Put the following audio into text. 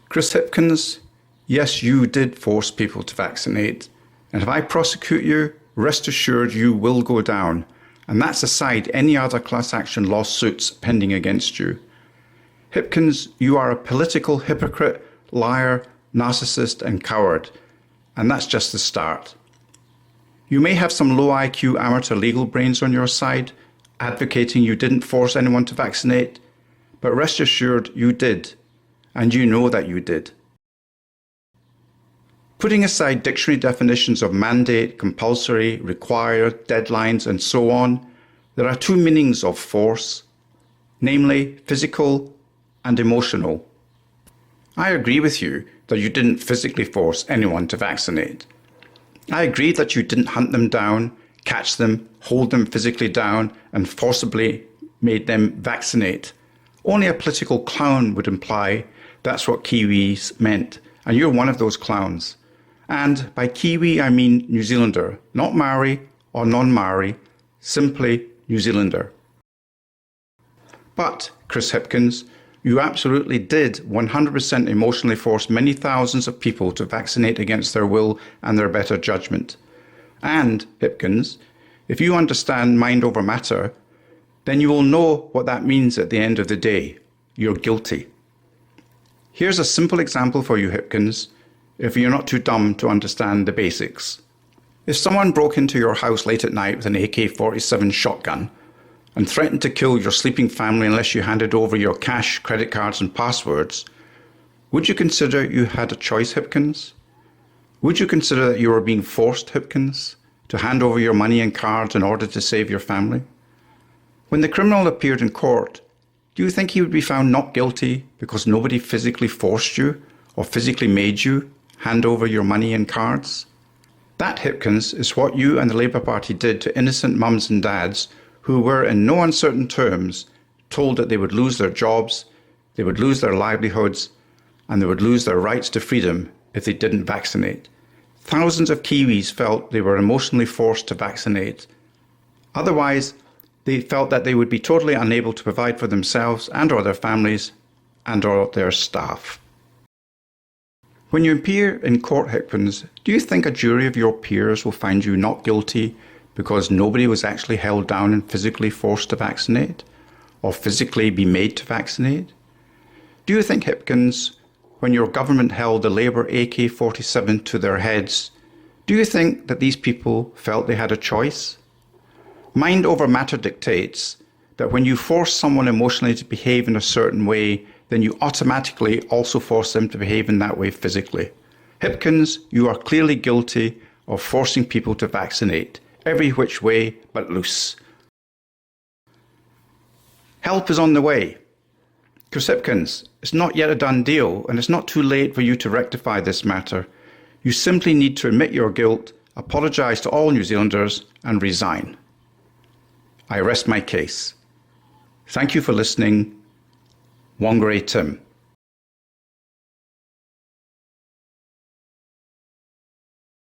Chris Hipkins, yes, you did force people to vaccinate. And if I prosecute you, rest assured you will go down. And that's aside any other class action lawsuits pending against you. Hipkins, you are a political hypocrite, liar, narcissist and coward. And that's just the start. You may have some low IQ amateur legal brains on your side, advocating you didn't force anyone to vaccinate, but rest assured you did, and you know that you did. Putting aside dictionary definitions of mandate, compulsory, required, deadlines, and so on, there are two meanings of force, namely physical and emotional. I agree with you that you didn't physically force anyone to vaccinate. I agree that you didn't hunt them down, catch them, hold them physically down, and forcibly made them vaccinate. Only a political clown would imply that's what Kiwis meant, and you're one of those clowns. And by Kiwi, I mean New Zealander, not Maori or non-Maori, simply New Zealander. But, Chris Hipkins, you absolutely did 100% emotionally force many thousands of people to vaccinate against their will and their better judgment. And, Hipkins, if you understand mind over matter, then you will know what that means at the end of the day. You're guilty. Here's a simple example for you, Hipkins, if you're not too dumb to understand the basics. If someone broke into your house late at night with an AK-47 shotgun and threatened to kill your sleeping family unless you handed over your cash, credit cards and passwords, would you consider you had a choice, Hipkins? Would you consider that you were being forced, Hipkins, to hand over your money and cards in order to save your family? When the criminal appeared in court, do you think he would be found not guilty because nobody physically forced you or physically made you hand over your money and cards? That, Hipkins, is what you and the Labour Party did to innocent mums and dads who were, in no uncertain terms, told that they would lose their jobs, they would lose their livelihoods, and they would lose their rights to freedom if they didn't vaccinate. Thousands of Kiwis felt they were emotionally forced to vaccinate. Otherwise, they felt that they would be totally unable to provide for themselves and or their families and or their staff. When you appear in court, Hipkins, do you think a jury of your peers will find you not guilty because nobody was actually held down and physically forced to vaccinate or physically be made to vaccinate? Do you think, Hipkins, when your government held the Labour AK-47 to their heads, do you think that these people felt they had a choice? Mind over matter dictates that when you force someone emotionally to behave in a certain way, then you automatically also force them to behave in that way physically. Hipkins, you are clearly guilty of forcing people to vaccinate, every which way but loose. Help is on the way. Chris Hipkins, it's not yet a done deal, and it's not too late for you to rectify this matter. You simply need to admit your guilt, apologise to all New Zealanders, and resign. I rest my case. Thank you for listening. WhangāreiTim.